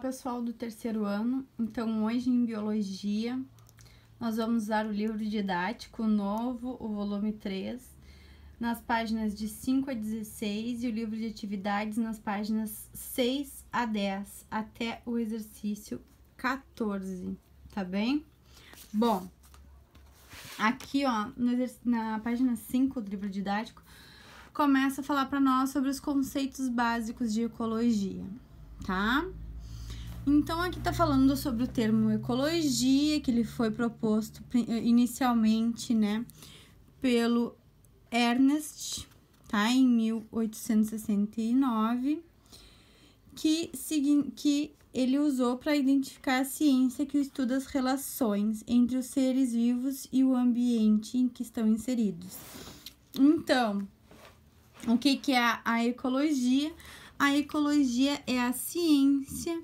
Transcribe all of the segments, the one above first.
pessoal do terceiro ano. Então, hoje em Biologia, nós vamos usar o livro didático novo, o volume 3, nas páginas de 5 a 16 e o livro de atividades nas páginas 6 a 10, até o exercício 14, tá bem? Bom, aqui, ó, na página 5 do livro didático, começa a falar para nós sobre os conceitos básicos de ecologia, tá? Então, aqui tá falando sobre o termo ecologia, que ele foi proposto inicialmente, né, pelo Ernst, tá, em 1869, que ele usou para identificar a ciência que estuda as relações entre os seres vivos e o ambiente em que estão inseridos. Então, o que é a ecologia? A ecologia é a ciência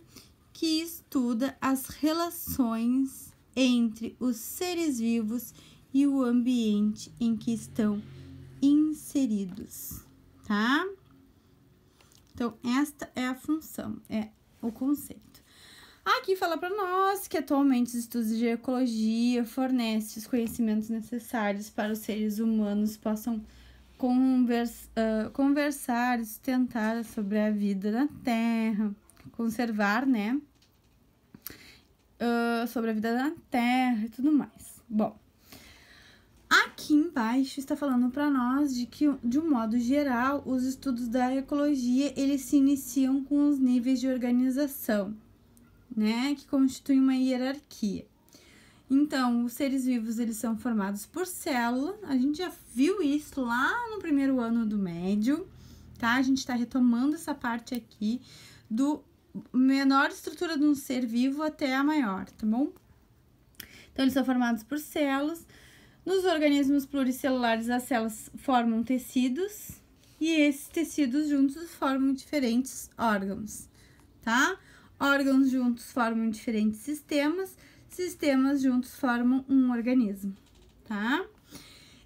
que estuda as relações entre os seres vivos e o ambiente em que estão inseridos, tá? Então, esta é a função, é o conceito. Aqui fala para nós que atualmente os estudos de ecologia fornecem os conhecimentos necessários para os seres humanos possam conversar e sustentar sobre a vida na Terra, conservar, né, sobre a vida na Terra e tudo mais. Bom, aqui embaixo está falando para nós de que, de um modo geral, os estudos da ecologia, eles se iniciam com os níveis de organização, né, que constituem uma hierarquia. Então, os seres vivos, eles são formados por célula. A gente já viu isso lá no primeiro ano do médio, tá? A gente tá retomando essa parte aqui do menor estrutura de um ser vivo até a maior, tá bom? Então, eles são formados por células. Nos organismos pluricelulares, as células formam tecidos e esses tecidos juntos formam diferentes órgãos, tá? Órgãos juntos formam diferentes sistemas juntos formam um organismo, tá?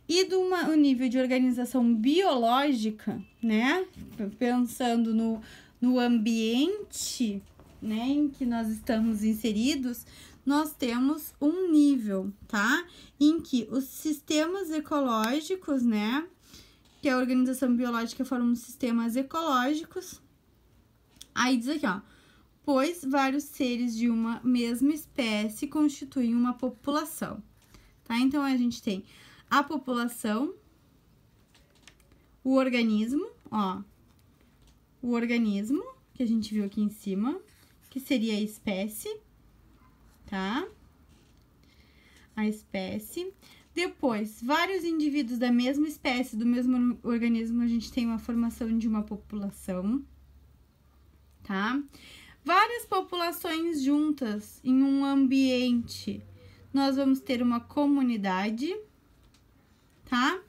E o nível de organização biológica, né? Pensando no ambiente, né, em que nós estamos inseridos, nós temos um nível, tá? Em que os sistemas ecológicos, né? Que a organização biológica forma sistemas ecológicos. Aí diz aqui, ó. Pois vários seres de uma mesma espécie constituem uma população, tá? Então, a gente tem a população, o organismo, ó, o organismo, que a gente viu aqui em cima, que seria a espécie, tá? A espécie. Depois, vários indivíduos da mesma espécie, do mesmo organismo, a gente tem uma formação de uma população, tá? Várias populações juntas em um ambiente, nós vamos ter uma comunidade, tá?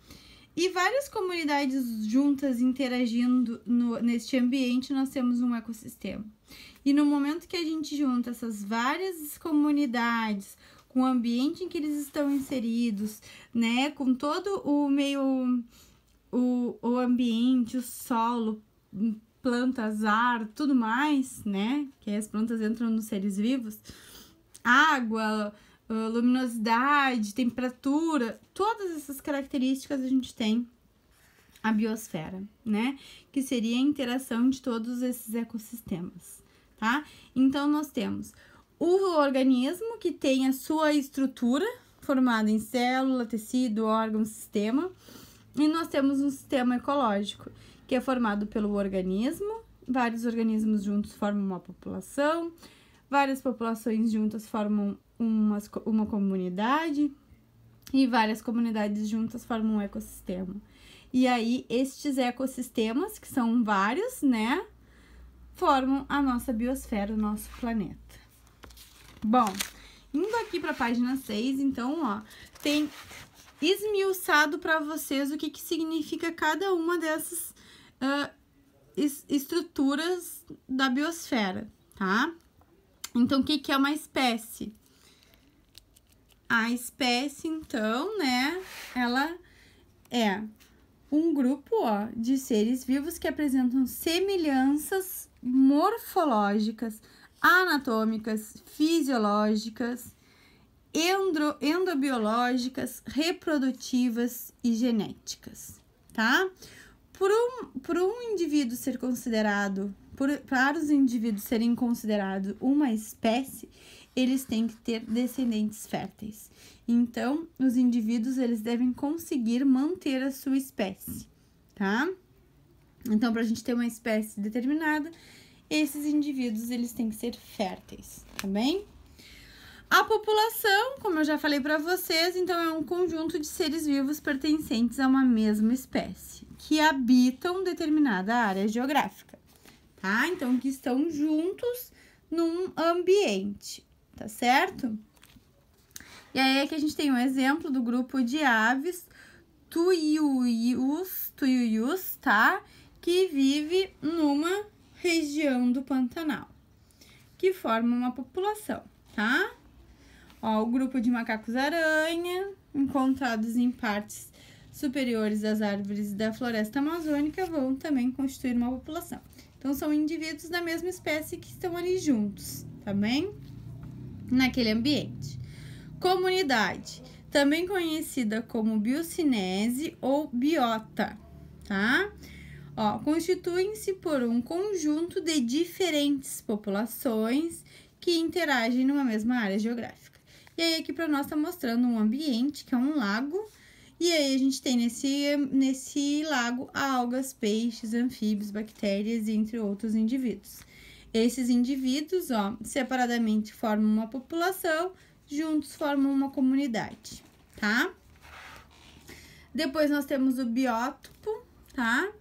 E várias comunidades juntas interagindo neste ambiente, nós temos um ecossistema. E no momento que a gente junta essas várias comunidades com o ambiente em que eles estão inseridos, né? Com todo o meio, o ambiente, o solo, plantas, ar, tudo mais, né? Que as plantas entram nos seres vivos. Água, luminosidade, temperatura, todas essas características a gente tem a biosfera, né? Que seria a interação de todos esses ecossistemas, tá? Então, nós temos o organismo que tem a sua estrutura formada em célula, tecido, órgão, sistema. E nós temos um sistema ecológico, que é formado pelo organismo, vários organismos juntos formam uma população, várias populações juntas formam uma comunidade e várias comunidades juntas formam um ecossistema. E aí, estes ecossistemas, que são vários, né, formam a nossa biosfera, o nosso planeta. Bom, indo aqui para a página 6, então, ó, tem esmiuçado para vocês o que significa cada uma dessas estruturas da biosfera, tá? Então, o que é uma espécie? A espécie, então, né, ela é um grupo, ó, de seres vivos que apresentam semelhanças morfológicas anatômicas, fisiológicas, endobiológicas, reprodutivas e genéticas, tá? Por um indivíduo ser considerado, para os indivíduos serem considerados uma espécie, eles têm que ter descendentes férteis. Então, os indivíduos, eles devem conseguir manter a sua espécie, tá? Então, para a gente ter uma espécie determinada, esses indivíduos, eles têm que ser férteis, tá bem? A população, como eu já falei para vocês, então é um conjunto de seres vivos pertencentes a uma mesma espécie, que habitam determinada área geográfica, tá? Então, que estão juntos num ambiente, tá certo? E aí é que a gente tem um exemplo do grupo de aves tuiuius, tá? Que vive numa região do Pantanal, que forma uma população, tá? Ó, o grupo de macacos-aranha, encontrados em partes superiores das árvores da floresta amazônica, vão também constituir uma população. Então, são indivíduos da mesma espécie que estão ali juntos, tá bem? Naquele ambiente. Comunidade, também conhecida como biocinese ou biota, tá? Ó, constituem-se por um conjunto de diferentes populações que interagem numa mesma área geográfica. E aí aqui para nós tá mostrando um ambiente, que é um lago, e aí a gente tem nesse lago algas, peixes, anfíbios, bactérias, entre outros indivíduos. Esses indivíduos, ó, separadamente formam uma população, juntos formam uma comunidade, tá? Depois nós temos o biótopo, tá?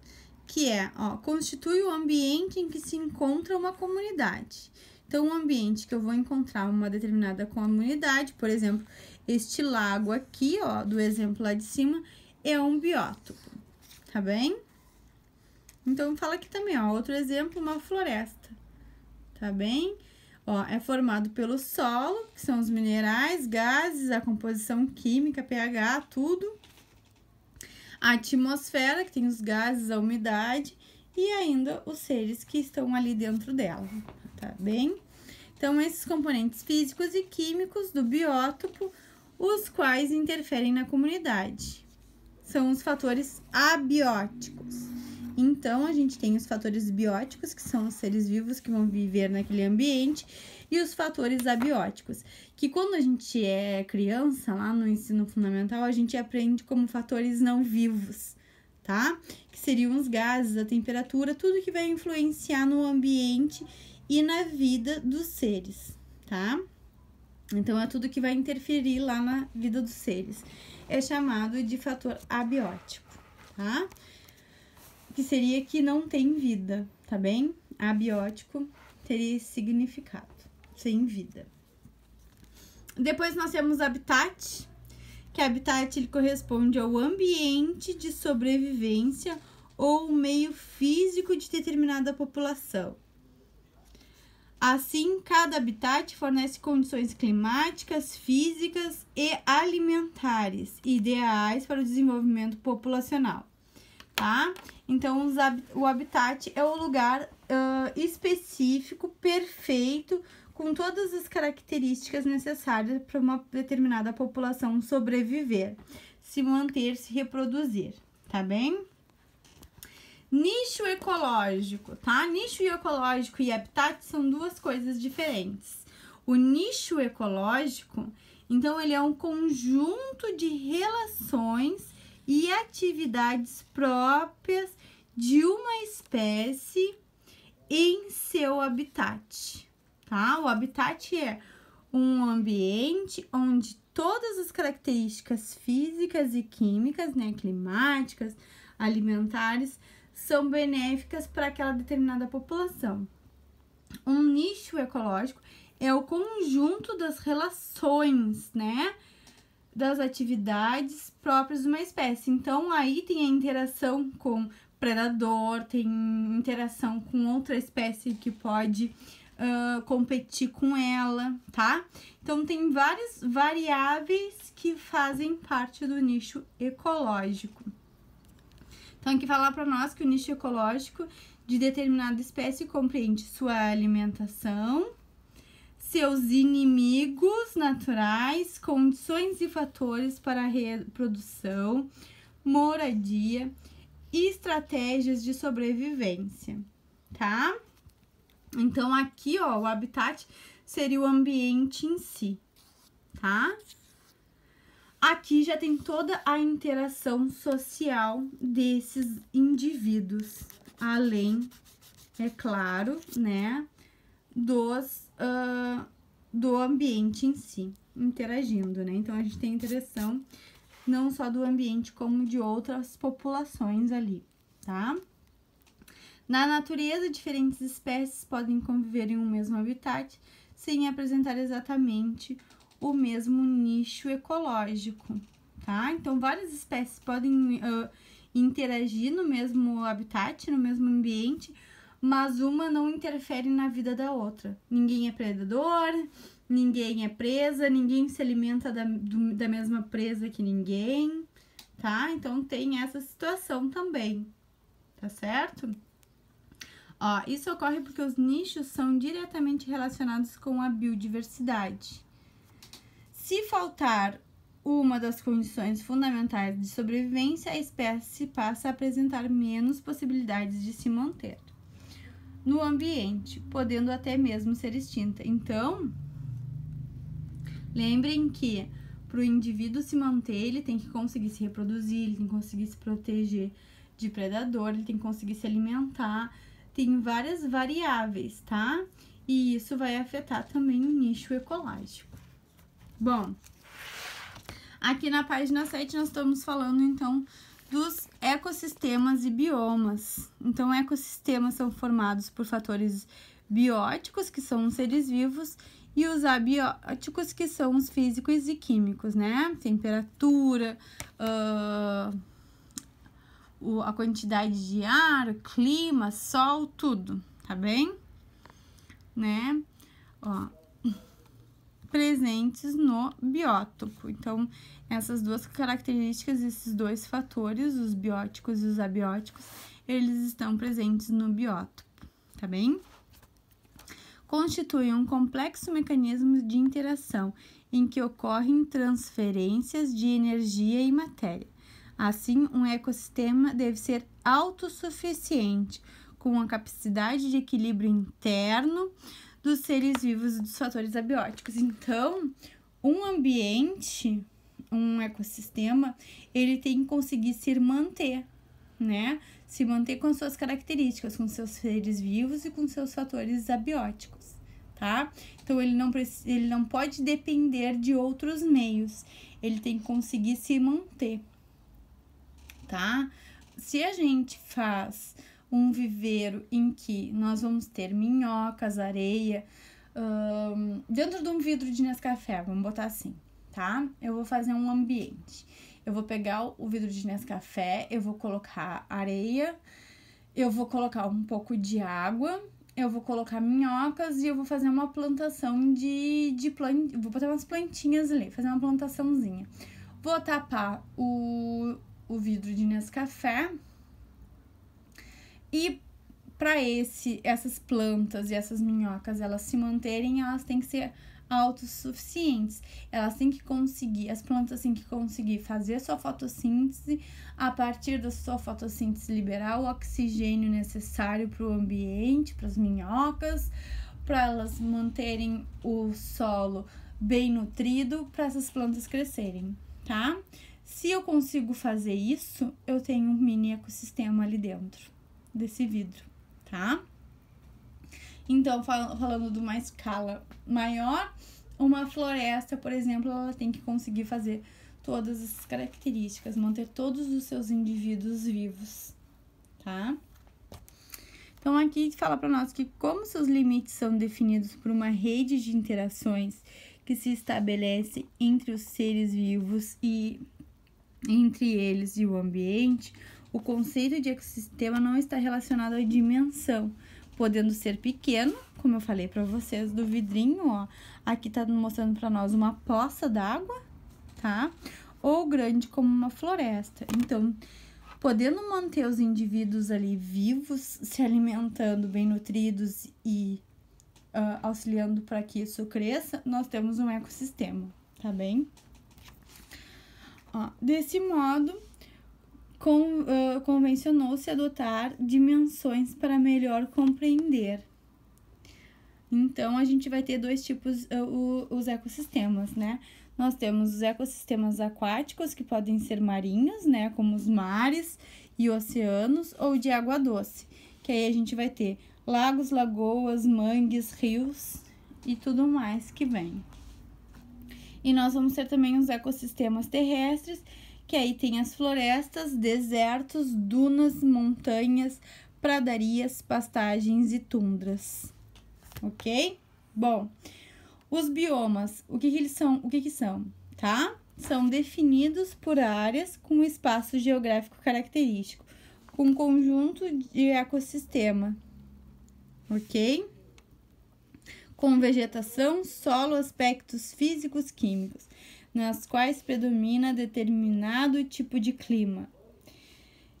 Que é, ó, constitui o ambiente em que se encontra uma comunidade. Então, um ambiente que eu vou encontrar uma determinada comunidade, por exemplo, este lago aqui, ó, do exemplo lá de cima, é um biótopo, tá bem? Então, fala aqui também, ó, outro exemplo, uma floresta, tá bem? Ó, é formado pelo solo, que são os minerais, gases, a composição química, pH, tudo. A atmosfera, que tem os gases, a umidade, e ainda os seres que estão ali dentro dela, tá bem? Então, esses componentes físicos e químicos do biótopo, os quais interferem na comunidade, são os fatores abióticos. Então, a gente tem os fatores bióticos, que são os seres vivos que vão viver naquele ambiente, e os fatores abióticos, que quando a gente é criança, lá no ensino fundamental, a gente aprende como fatores não vivos, tá? Que seriam os gases, a temperatura, tudo que vai influenciar no ambiente e na vida dos seres, tá? Então, é tudo que vai interferir lá na vida dos seres. É chamado de fator abiótico, tá? Que seria que não tem vida, tá bem? Abiótico teria esse significado, sem vida. Depois nós temos habitat, que habitat ele corresponde ao ambiente de sobrevivência ou o meio físico de determinada população. Assim, cada habitat fornece condições climáticas, físicas e alimentares ideais para o desenvolvimento populacional, tá? Então, o habitat é o lugar específico, perfeito, com todas as características necessárias para uma determinada população sobreviver, se manter, se reproduzir, tá bem? Nicho ecológico, tá? Nicho ecológico e habitat são duas coisas diferentes. O nicho ecológico, então, ele é um conjunto de relações e atividades próprias de uma espécie em seu habitat, tá? O habitat é um ambiente onde todas as características físicas e químicas, né, climáticas, alimentares, são benéficas para aquela determinada população. Um nicho ecológico é o conjunto das relações, né, das atividades próprias de uma espécie. Então, aí tem a interação com predador, tem interação com outra espécie que pode competir com ela, tá? Então, tem várias variáveis que fazem parte do nicho ecológico. Então, aqui fala para nós que o nicho ecológico de determinada espécie compreende sua alimentação, seus inimigos naturais, condições e fatores para a reprodução, moradia e estratégias de sobrevivência, tá? Então, aqui, ó, o habitat seria o ambiente em si, tá? Aqui já tem toda a interação social desses indivíduos, além, é claro, né, do ambiente em si, interagindo, né? Então, a gente tem interação não só do ambiente, como de outras populações ali, tá? Na natureza, diferentes espécies podem conviver em um mesmo habitat sem apresentar exatamente o mesmo nicho ecológico, tá? Então, várias espécies podem interagir no mesmo habitat, no mesmo ambiente, mas uma não interfere na vida da outra. Ninguém é predador, ninguém é presa, ninguém se alimenta da mesma presa que ninguém, tá? Então, tem essa situação também, tá certo? Ó, isso ocorre porque os nichos são diretamente relacionados com a biodiversidade. Se faltar uma das condições fundamentais de sobrevivência, a espécie passa a apresentar menos possibilidades de se manter no ambiente, podendo até mesmo ser extinta. Então, lembrem que para o indivíduo se manter, ele tem que conseguir se reproduzir, ele tem que conseguir se proteger de predador, ele tem que conseguir se alimentar. Tem várias variáveis, tá? E isso vai afetar também o nicho ecológico. Bom, aqui na página 7 nós estamos falando, então, dos ecossistemas e biomas. Então, ecossistemas são formados por fatores bióticos, que são os seres vivos, e os abióticos, que são os físicos e químicos, né? Temperatura, a quantidade de ar, clima, sol, tudo, tá bem? Né? Ó, presentes no biótopo. Então, essas duas características, esses dois fatores, os bióticos e os abióticos, eles estão presentes no biótopo, tá bem? Constituem um complexo mecanismo de interação em que ocorrem transferências de energia e matéria. Assim, um ecossistema deve ser autossuficiente, com a capacidade de equilíbrio interno dos seres vivos e dos fatores abióticos. Então, um ambiente, um ecossistema, ele tem que conseguir se manter, né? Se manter com suas características, com seus seres vivos e com seus fatores abióticos, tá? Então, ele não pode depender de outros meios, ele tem que conseguir se manter, tá? Se a gente faz um viveiro em que nós vamos ter minhocas, areia, dentro de um vidro de Nescafé, vamos botar assim, tá? Eu vou fazer um ambiente. Eu vou pegar o vidro de Nescafé, eu vou colocar areia, eu vou colocar um pouco de água, eu vou colocar minhocas e eu vou fazer uma plantação vou botar umas plantinhas ali, fazer uma plantaçãozinha. Vou tapar o vidro de Nescafé. E para essas plantas e essas minhocas, elas se manterem, elas têm que ser autossuficientes. Elas têm que conseguir, as plantas têm que conseguir fazer sua fotossíntese, a partir da sua fotossíntese liberar o oxigênio necessário para o ambiente, para as minhocas, para elas manterem o solo bem nutrido, para essas plantas crescerem, tá? Se eu consigo fazer isso, eu tenho um mini ecossistema ali dentro desse vidro, tá? Então, falando de uma escala maior, uma floresta, por exemplo, ela tem que conseguir fazer todas essas características, manter todos os seus indivíduos vivos, tá? Então, aqui fala para nós que como seus limites são definidos por uma rede de interações que se estabelece entre os seres vivos e entre eles e o ambiente, o conceito de ecossistema não está relacionado à dimensão, podendo ser pequeno, como eu falei para vocês do vidrinho, ó. Aqui tá mostrando para nós uma poça d'água, tá? Ou grande como uma floresta. Então, podendo manter os indivíduos ali vivos, se alimentando, bem nutridos e auxiliando para que isso cresça, nós temos um ecossistema, tá bem? Desse modo, convencionou-se adotar dimensões para melhor compreender. Então, a gente vai ter dois tipos, os ecossistemas, né? Nós temos os ecossistemas aquáticos, que podem ser marinhos, né? Como os mares e oceanos, ou de água doce, que aí a gente vai ter lagos, lagoas, mangues, rios e tudo mais que vem. E nós vamos ter também os ecossistemas terrestres, que aí tem as florestas, desertos, dunas, montanhas, pradarias, pastagens e tundras. Ok? Bom, os biomas, o que eles são? O que são, tá? São definidos por áreas com espaço geográfico característico, com conjunto de ecossistema, ok? Com vegetação, solo, aspectos físicos, químicos, nas quais predomina determinado tipo de clima.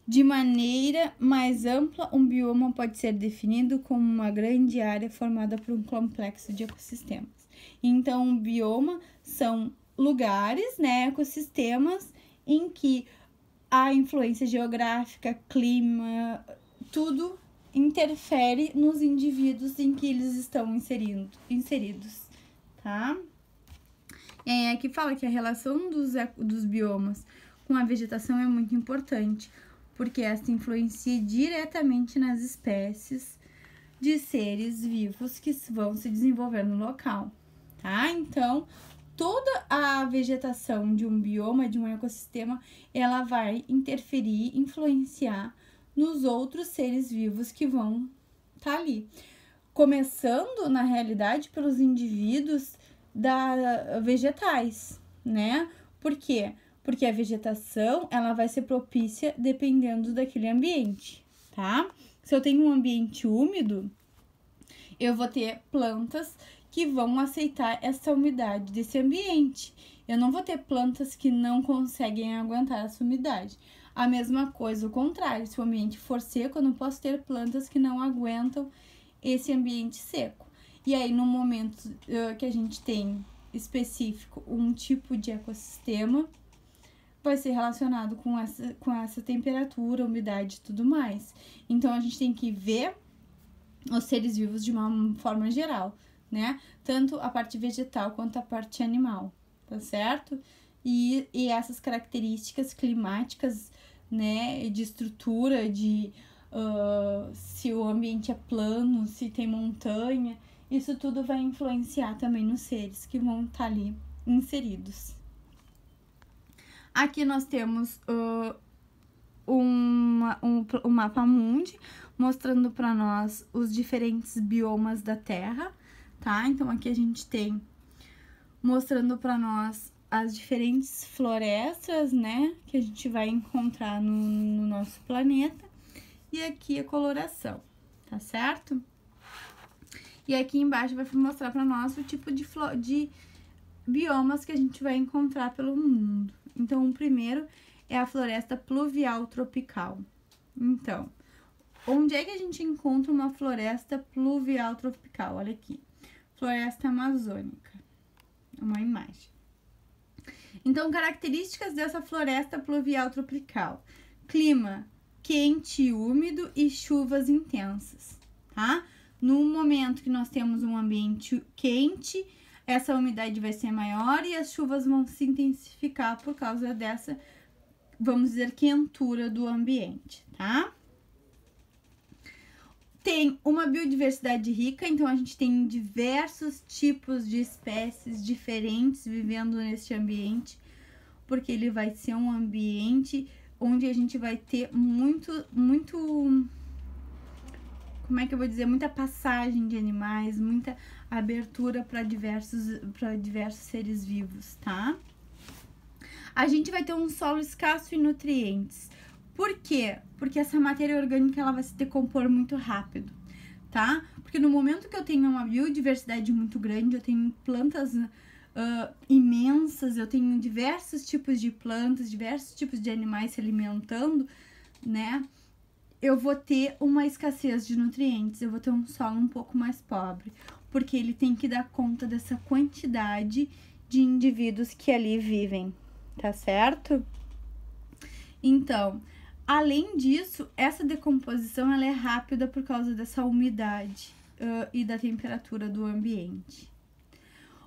De maneira mais ampla, um bioma pode ser definido como uma grande área formada por um complexo de ecossistemas. Então, um bioma são lugares, né, ecossistemas, em que a influência geográfica, clima, tudo interfere nos indivíduos em que eles estão inseridos, tá? E aí aqui fala que a relação dos biomas com a vegetação é muito importante, porque esta influencia diretamente nas espécies de seres vivos que vão se desenvolver no local, tá? Então, toda a vegetação de um bioma, de um ecossistema, ela vai interferir, influenciar nos outros seres vivos que vão estar ali. Começando, na realidade, pelos indivíduos vegetais, né? Por quê? Porque a vegetação, ela vai ser propícia dependendo daquele ambiente, tá? Se eu tenho um ambiente úmido, eu vou ter plantas que vão aceitar essa umidade desse ambiente. Eu não vou ter plantas que não conseguem aguentar essa umidade. A mesma coisa, o contrário, se o ambiente for seco, eu não posso ter plantas que não aguentam esse ambiente seco. E aí, no momento que a gente tem específico um tipo de ecossistema, vai ser relacionado com essa temperatura, umidade e tudo mais. Então, a gente tem que ver os seres vivos de uma forma geral, né? Tanto a parte vegetal quanto a parte animal, tá certo? E essas características climáticas, né, de estrutura, de se o ambiente é plano, se tem montanha, isso tudo vai influenciar também nos seres que vão estar ali inseridos. Aqui nós temos um mapa mundi mostrando para nós os diferentes biomas da Terra, tá? Então, aqui a gente tem mostrando para nós as diferentes florestas, né, que a gente vai encontrar no nosso planeta. E aqui a coloração, tá certo? E aqui embaixo vai mostrar para nós o tipo de biomas que a gente vai encontrar pelo mundo. Então, o primeiro é a floresta pluvial tropical. Então, onde é que a gente encontra uma floresta pluvial tropical? Olha aqui, floresta amazônica, uma imagem. Então, características dessa floresta pluvial tropical: clima quente e úmido e chuvas intensas, tá? No momento que nós temos um ambiente quente, essa umidade vai ser maior e as chuvas vão se intensificar por causa dessa, vamos dizer, quentura do ambiente, tá? Tem uma biodiversidade rica, então a gente tem diversos tipos de espécies diferentes vivendo nesse ambiente, porque ele vai ser um ambiente onde a gente vai ter muito, como é que eu vou dizer, muita passagem de animais, muita abertura para diversos seres vivos, tá? A gente vai ter um solo escasso em nutrientes. Por quê? Porque essa matéria orgânica ela vai se decompor muito rápido, tá? Porque no momento que eu tenho uma biodiversidade muito grande, eu tenho plantas imensas, eu tenho diversos tipos de plantas, diversos tipos de animais se alimentando, né? Eu vou ter uma escassez de nutrientes, eu vou ter um solo um pouco mais pobre. porque ele tem que dar conta dessa quantidade de indivíduos que ali vivem, tá certo? Então, além disso, essa decomposição ela é rápida por causa dessa umidade e da temperatura do ambiente.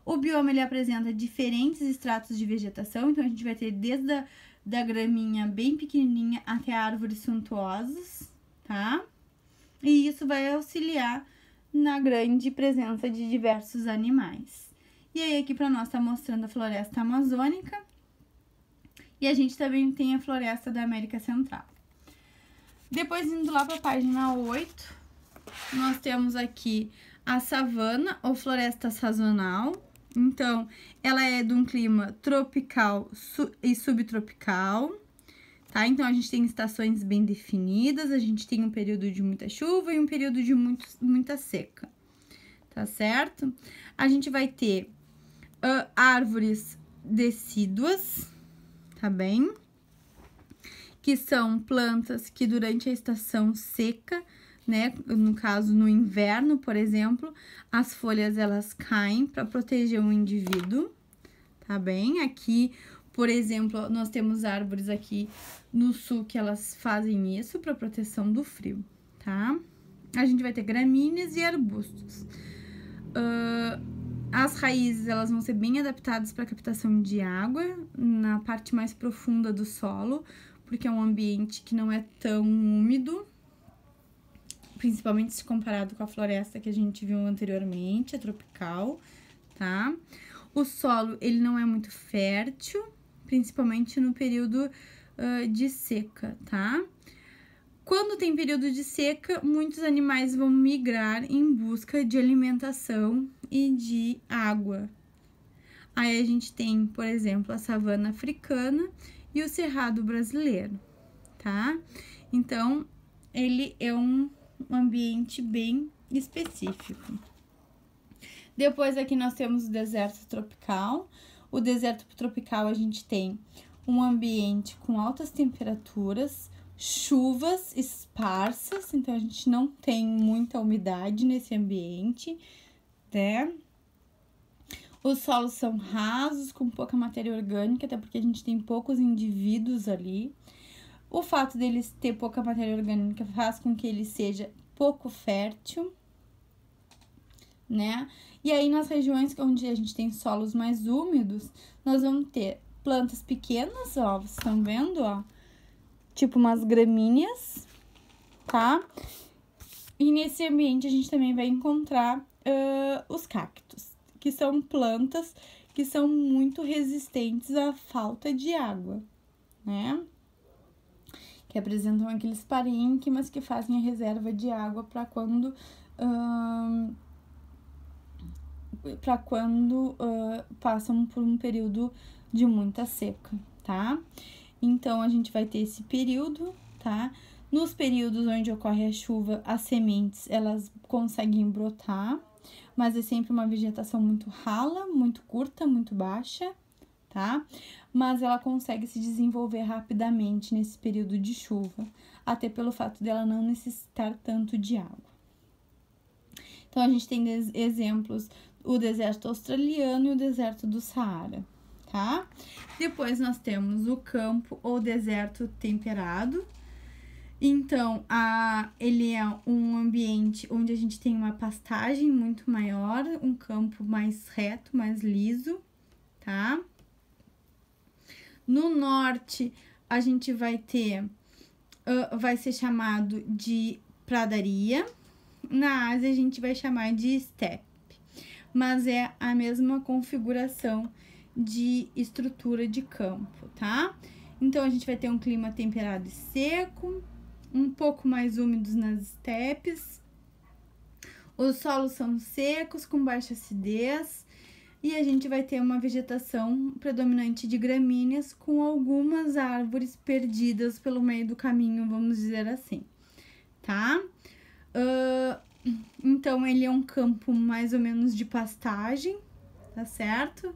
O bioma ele apresenta diferentes estratos de vegetação, então a gente vai ter desde da graminha bem pequenininha até árvores suntuosas, tá? E isso vai auxiliar na grande presença de diversos animais. E aí aqui para nós tá mostrando a floresta amazônica e a gente também tem a floresta da América Central. Depois, indo lá para a página 8, nós temos aqui a savana ou floresta sazonal. Então, ela é de um clima tropical e subtropical, tá? Então, a gente tem estações bem definidas, a gente tem um período de muita chuva e um período de muita seca, tá certo? A gente vai ter árvores decíduas, tá bem? Que são plantas que durante a estação seca, né, no caso no inverno, por exemplo, as folhas elas caem para proteger o indivíduo, tá bem? Aqui, por exemplo, nós temos árvores aqui no sul que elas fazem isso para proteção do frio, tá? A gente vai ter gramíneas e arbustos. As raízes elas vão ser bem adaptadas para captação de água na parte mais profunda do solo, porque é um ambiente que não é tão úmido, principalmente se comparado com a floresta que a gente viu anteriormente, a tropical, tá? O solo, ele não é muito fértil, principalmente no período de seca, tá? Quando tem período de seca, muitos animais vão migrar em busca de alimentação e de água. Aí a gente tem, por exemplo, a savana africana e o cerrado brasileiro, tá? Então, ele é um ambiente bem específico. Depois aqui nós temos o deserto tropical. O deserto tropical a gente tem um ambiente com altas temperaturas, chuvas esparsas, então a gente não tem muita umidade nesse ambiente, né? Os solos são rasos, com pouca matéria orgânica, até porque a gente tem poucos indivíduos ali. O fato deles ter pouca matéria orgânica faz com que ele seja pouco fértil, né? E aí, nas regiões onde a gente tem solos mais úmidos, nós vamos ter plantas pequenas, ó, vocês estão vendo, ó? Tipo umas gramíneas, tá? E nesse ambiente a gente também vai encontrar os cactos, que são plantas que são muito resistentes à falta de água, né? Que apresentam aqueles parênquimas que fazem a reserva de água para quando passam por um período de muita seca, tá? Então, a gente vai ter esse período, tá? Nos períodos onde ocorre a chuva, as sementes, elas conseguem brotar, mas é sempre uma vegetação muito rala, muito curta, muito baixa, tá? Mas ela consegue se desenvolver rapidamente nesse período de chuva, até pelo fato dela não necessitar tanto de água. Então, a gente tem exemplos, o deserto australiano e o deserto do Saara, tá? Depois, nós temos o campo ou deserto temperado. Então, ele é um ambiente onde a gente tem uma pastagem muito maior, um campo mais reto, mais liso, tá? No norte, a gente vai ter, vai ser chamado de pradaria. Na Ásia, a gente vai chamar de steppe, mas é a mesma configuração de estrutura de campo, tá? Então, a gente vai ter um clima temperado e seco, um pouco mais úmidos nas estepes. Os solos são secos, com baixa acidez, e a gente vai ter uma vegetação predominante de gramíneas com algumas árvores perdidas pelo meio do caminho, vamos dizer assim, tá? Então, ele é um campo mais ou menos de pastagem, tá certo?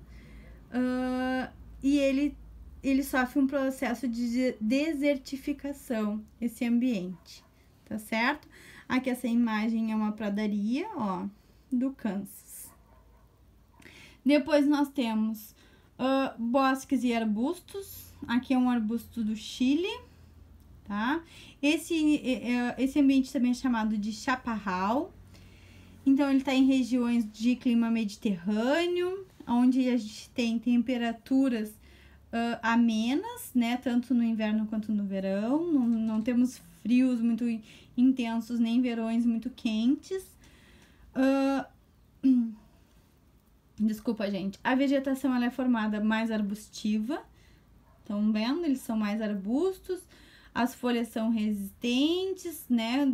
E ele sofre um processo de desertificação, esse ambiente, tá certo? Aqui essa imagem é uma pradaria, ó, do Kansas. Depois nós temos bosques e arbustos. Aqui é um arbusto do Chile, tá? Esse ambiente também é chamado de chaparral. Então, ele está em regiões de clima mediterrâneo, onde a gente tem temperaturas amenas, né? Tanto no inverno quanto no verão. Não temos frios muito intensos, nem verões muito quentes. Desculpa, gente. A vegetação ela é formada mais arbustiva. Estão vendo? Eles são mais arbustos. As folhas são resistentes, né?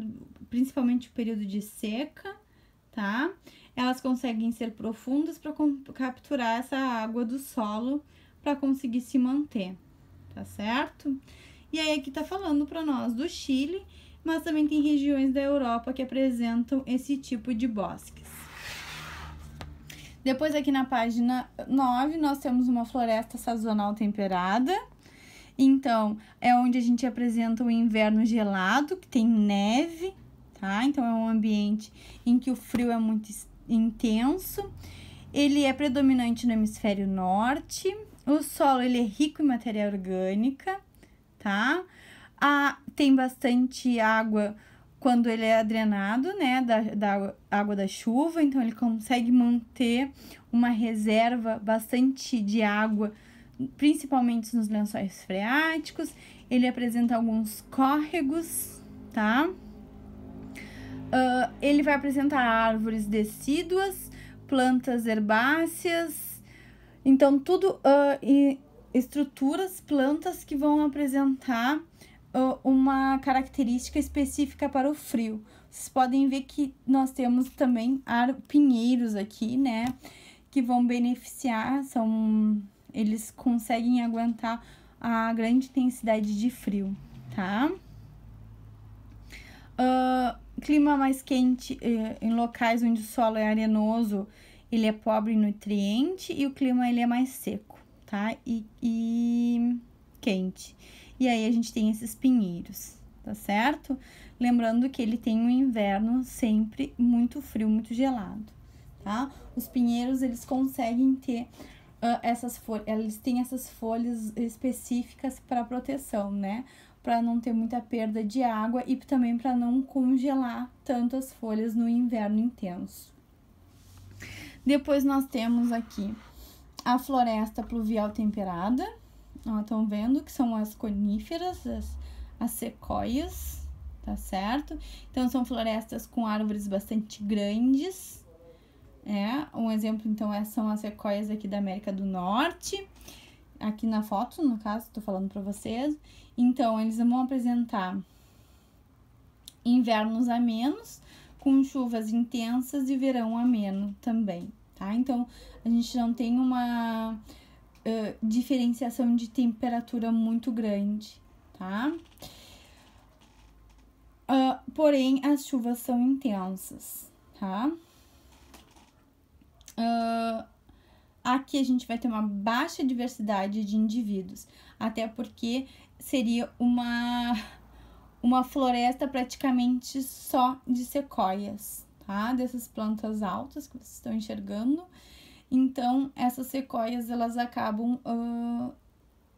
Principalmente no período de seca, tá? Elas conseguem ser profundas para capturar essa água do solo para conseguir se manter, tá certo? E aí aqui tá falando para nós do Chile, mas também tem regiões da Europa que apresentam esse tipo de bosques. Depois aqui na página 9 nós temos uma floresta sazonal temperada. Então, é onde a gente apresenta o inverno gelado, que tem neve, tá? Então, é um ambiente em que o frio é muito intenso. Ele é predominante no hemisfério norte. O solo, ele é rico em matéria orgânica, tá? Tem bastante água quando ele é drenado, né? Da água da chuva. Então, ele consegue manter uma reserva bastante de água, principalmente nos lençóis freáticos. Ele apresenta alguns córregos, tá? Ele vai apresentar árvores decíduas, plantas herbáceas, então tudo estruturas, plantas que vão apresentar uma característica específica para o frio. Vocês podem ver que nós temos também pinheiros aqui, né? Que vão beneficiar, eles conseguem aguentar a grande intensidade de frio, tá? Clima mais quente em locais onde o solo é arenoso, ele é pobre em nutriente e o clima ele é mais seco, tá? E quente. E aí a gente tem esses pinheiros, tá certo? Lembrando que ele tem um inverno sempre muito frio, muito gelado, tá? Os pinheiros, eles conseguem ter essas folhas, eles têm essas folhas específicas para proteção, né? Para não ter muita perda de água e também para não congelar tanto as folhas no inverno intenso. Depois nós temos aqui a floresta pluvial temperada. Estão vendo que são as coníferas, as sequoias, tá certo? Então, são florestas com árvores bastante grandes. Um exemplo, então, são as sequoias aqui da América do Norte. Aqui na foto, no caso, tô falando para vocês. Então, eles vão apresentar invernos amenos, com chuvas intensas e verão ameno também, tá? Então, a gente não tem uma diferenciação de temperatura muito grande, tá? Porém, as chuvas são intensas, tá? Aqui a gente vai ter uma baixa diversidade de indivíduos, até porque seria uma floresta praticamente só de sequoias, tá? Dessas plantas altas que vocês estão enxergando. Então, essas sequoias, elas acabam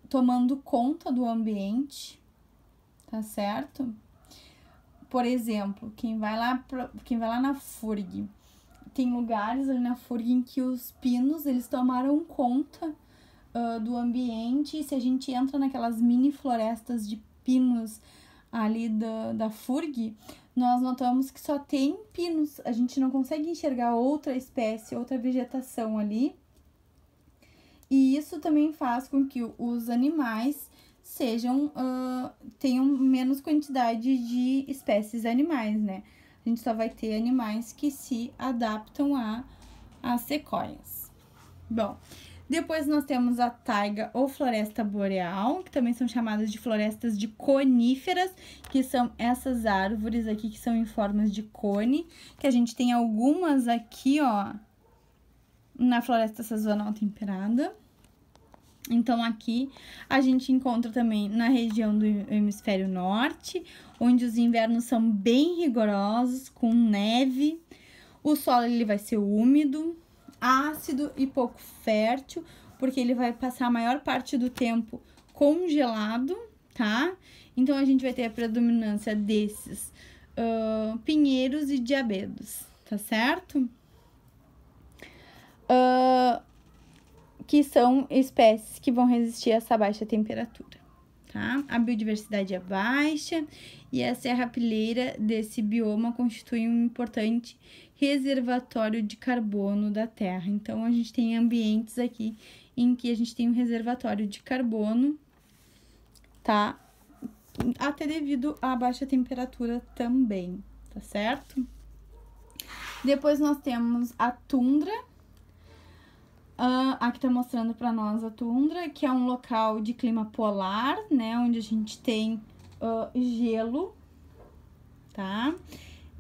tomando conta do ambiente, tá certo? Por exemplo, quem vai lá na FURG, tem lugares ali na FURG em que os pinos, eles tomaram conta do ambiente. E se a gente entra naquelas mini florestas de pinos ali da FURG, nós notamos que só tem pinos. A gente não consegue enxergar outra espécie, outra vegetação ali. E isso também faz com que os animais tenham menos quantidade de espécies animais, né? A gente só vai ter animais que se adaptam às sequoias. Bom, depois nós temos a taiga ou floresta boreal, que também são chamadas de florestas de coníferas, que são essas árvores aqui que são em formas de cone, que a gente tem algumas aqui, ó, na floresta sazonal temperada. Então, aqui a gente encontra também na região do hemisfério norte, onde os invernos são bem rigorosos, com neve. O solo ele vai ser úmido, ácido e pouco fértil, porque ele vai passar a maior parte do tempo congelado, tá? Então, a gente vai ter a predominância desses pinheiros e de abedos, tá certo? Que são espécies que vão resistir a essa baixa temperatura, tá? A biodiversidade é baixa e a serrapilheira desse bioma constitui um importante reservatório de carbono da Terra. Então, a gente tem ambientes aqui em que a gente tem um reservatório de carbono, tá? Até devido à baixa temperatura também, tá certo? Depois nós temos a tundra. Aqui tá mostrando para nós a tundra, que é um local de clima polar, né? Onde a gente tem gelo, tá?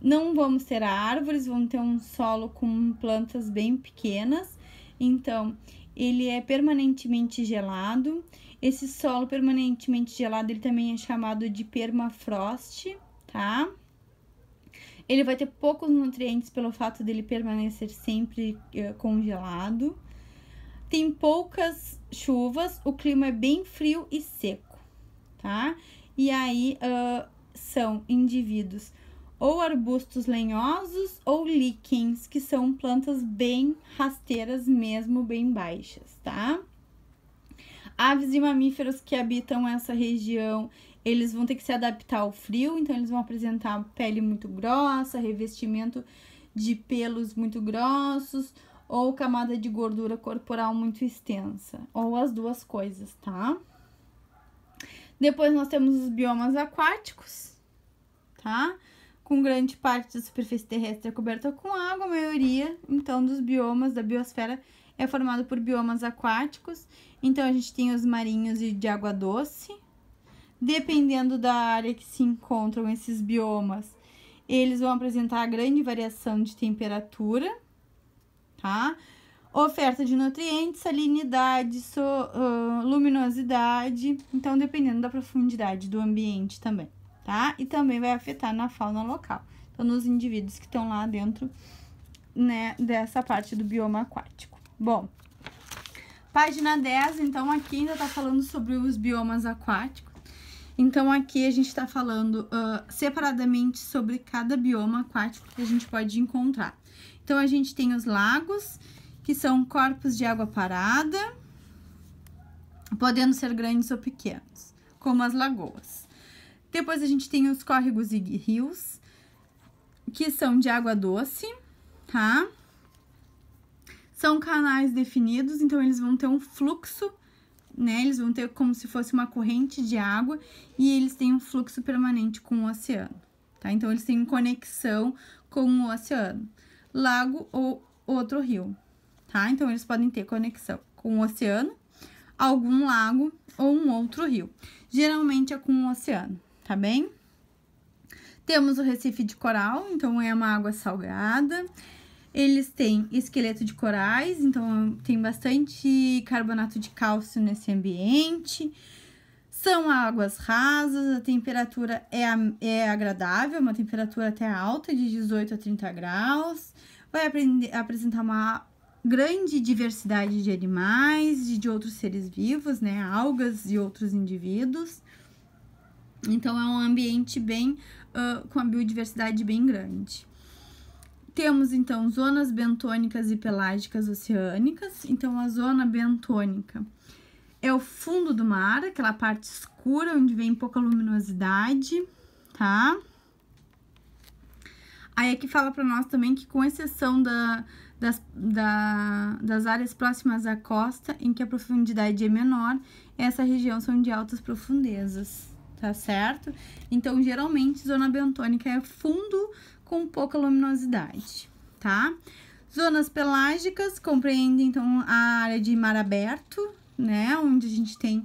Não vamos ter árvores, vamos ter um solo com plantas bem pequenas. Então, ele é permanentemente gelado. Esse solo permanentemente gelado, ele também é chamado de permafrost, tá? Ele vai ter poucos nutrientes pelo fato dele permanecer sempre congelado. Tem poucas chuvas, o clima é bem frio e seco, tá? E aí, são indivíduos ou arbustos lenhosos ou líquens, que são plantas bem rasteiras mesmo, bem baixas, tá? Aves e mamíferos que habitam essa região, eles vão ter que se adaptar ao frio, então eles vão apresentar pele muito grossa, revestimento de pelos muito grossos, ou camada de gordura corporal muito extensa, ou as duas coisas, tá? Depois nós temos os biomas aquáticos, tá? Com grande parte da superfície terrestre coberta com água, a maioria, então, dos biomas da biosfera é formado por biomas aquáticos. Então, a gente tem os marinhos e de água doce. Dependendo da área que se encontram esses biomas, eles vão apresentar grande variação de temperatura, tá? Oferta de nutrientes, salinidade, luminosidade, então dependendo da profundidade do ambiente também, tá? E também vai afetar na fauna local, então nos indivíduos que estão lá dentro, né, dessa parte do bioma aquático. Bom, página 10, então aqui ainda tá falando sobre os biomas aquáticos. Então, aqui a gente tá falando separadamente sobre cada bioma aquático que a gente pode encontrar. Então, a gente tem os lagos, que são corpos de água parada, podendo ser grandes ou pequenos, como as lagoas. Depois, a gente tem os córregos e rios, que são de água doce, tá? São canais definidos, então eles vão ter um fluxo, né? Eles vão ter como se fosse uma corrente de água e eles têm um fluxo permanente com o oceano, tá? Então, eles têm conexão com o oceano, lago ou outro rio, tá? Então, eles podem ter conexão com o oceano, algum lago ou um outro rio. Geralmente é com o oceano, tá bem? Temos o recife de coral, então é uma água salgada. Eles têm esqueleto de corais, então tem bastante carbonato de cálcio nesse ambiente. São águas rasas, a temperatura é agradável, uma temperatura até alta, de 18 a 30 graus. Vai apresentar uma grande diversidade de animais e de outros seres vivos, né? Algas e outros indivíduos. Então, é um ambiente bem, com a biodiversidade bem grande. Temos, então, zonas bentônicas e pelágicas oceânicas. Então, a zona bentônica é o fundo do mar, aquela parte escura, onde vem pouca luminosidade, tá? Aí, aqui fala para nós também que, com exceção das áreas próximas à costa, em que a profundidade é menor, essa região são de altas profundezas, tá certo? Então, geralmente, zona bentônica é fundo com pouca luminosidade, tá? Zonas pelágicas compreendem, então, a área de mar aberto, né? Onde a gente tem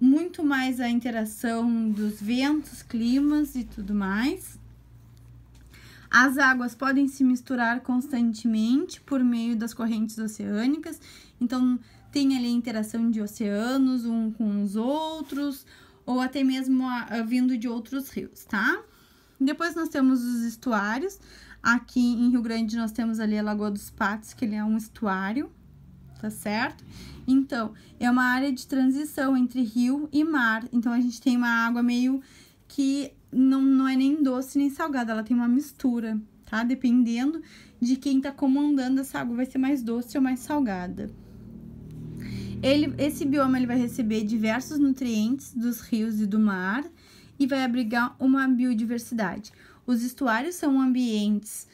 muito mais a interação dos ventos, climas e tudo mais. As águas podem se misturar constantemente por meio das correntes oceânicas, então tem ali a interação de oceanos um com os outros, ou até mesmo vindo de outros rios, tá? Depois nós temos os estuários. Aqui em Rio Grande nós temos ali a Lagoa dos Patos, que ele é um estuário, tá certo? Então, é uma área de transição entre rio e mar. Então, a gente tem uma água meio que não é nem doce nem salgada, ela tem uma mistura, tá? Dependendo de quem tá comandando, essa água vai ser mais doce ou mais salgada. Esse bioma ele vai receber diversos nutrientes dos rios e do mar e vai abrigar uma biodiversidade. Os estuários são ambientes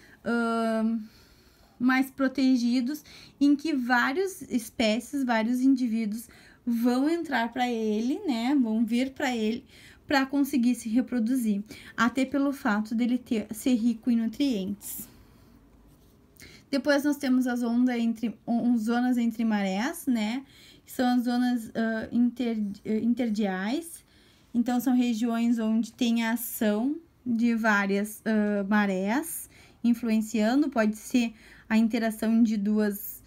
mais protegidos, em que várias espécies, vários indivíduos vão entrar para ele, né? Vão vir para ele para conseguir se reproduzir, até pelo fato dele ser rico em nutrientes. Depois nós temos as zonas entre marés, né? Que são as zonas interdiais. Então, são regiões onde tem a ação de várias marés influenciando. Pode ser a interação de dois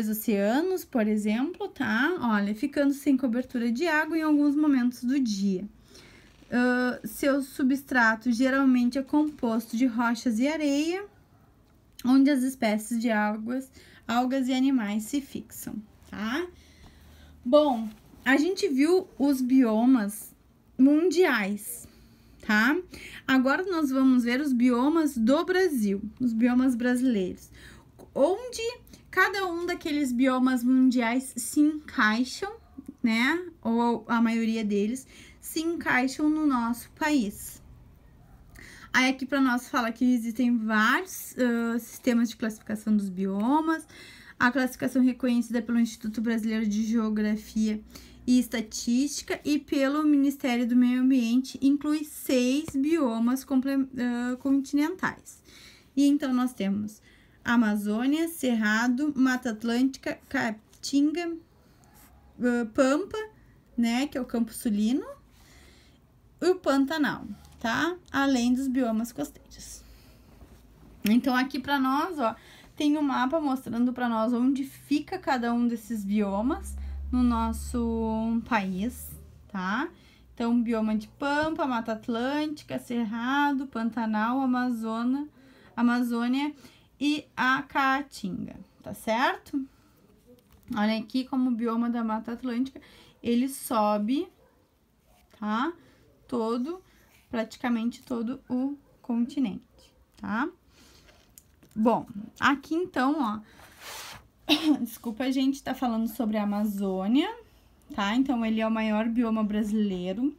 oceanos, por exemplo, tá? Olha, ficando sem cobertura de água em alguns momentos do dia. Seu substrato geralmente é composto de rochas e areia, onde as espécies de algas e animais se fixam, tá? Bom, a gente viu os biomas mundiais, tá? Agora nós vamos ver os biomas do Brasil, os biomas brasileiros, onde cada um daqueles biomas mundiais se encaixam, né? Ou a maioria deles se encaixam no nosso país. Aí aqui para nós fala que existem vários sistemas de classificação dos biomas. A classificação reconhecida pelo Instituto Brasileiro de Geografia e Estatística e pelo Ministério do Meio Ambiente inclui 6 biomas continentais. E então nós temos Amazônia, Cerrado, Mata Atlântica, Caatinga, Pampa, né, que é o Campo Sulino, e o Pantanal, tá? Além dos biomas costeiros. Então aqui para nós, ó, tem um mapa mostrando para nós onde fica cada um desses biomas no nosso país, tá? Então, bioma de Pampa, Mata Atlântica, Cerrado, Pantanal, Amazônia e a Caatinga, tá certo? Olha aqui como o bioma da Mata Atlântica, ele sobe, tá? Praticamente todo o continente, tá? Bom, aqui então, ó, desculpa, a gente tá falando sobre a Amazônia, tá? Então, ele é o maior bioma brasileiro.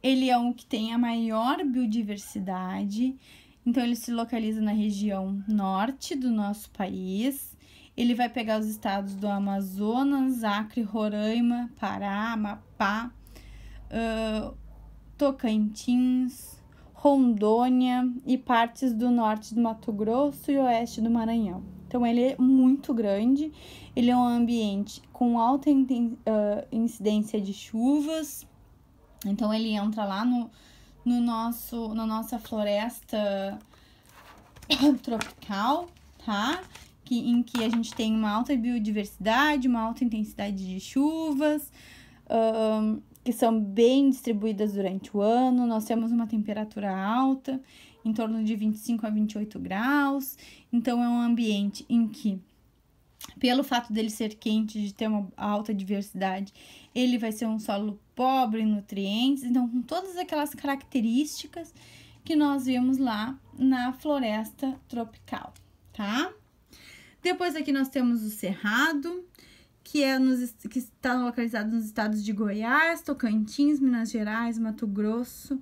Ele é um que tem a maior biodiversidade. Então, ele se localiza na região norte do nosso país. Ele vai pegar os estados do Amazonas, Acre, Roraima, Pará, Amapá, Tocantins, Rondônia e partes do norte do Mato Grosso e oeste do Maranhão. Então, ele é muito grande, ele é um ambiente com alta incidência de chuvas. Então, ele entra lá na nossa floresta tropical, tá? Em que a gente tem uma alta biodiversidade, uma alta intensidade de chuvas, que são bem distribuídas durante o ano. Nós temos uma temperatura alta, em torno de 25 a 28 graus. Então, é um ambiente em que, pelo fato dele ser quente, de ter uma alta diversidade, ele vai ser um solo pobre em nutrientes. Então, com todas aquelas características que nós vemos lá na floresta tropical, tá? Depois aqui nós temos o Cerrado, que está localizado nos estados de Goiás, Tocantins, Minas Gerais, Mato Grosso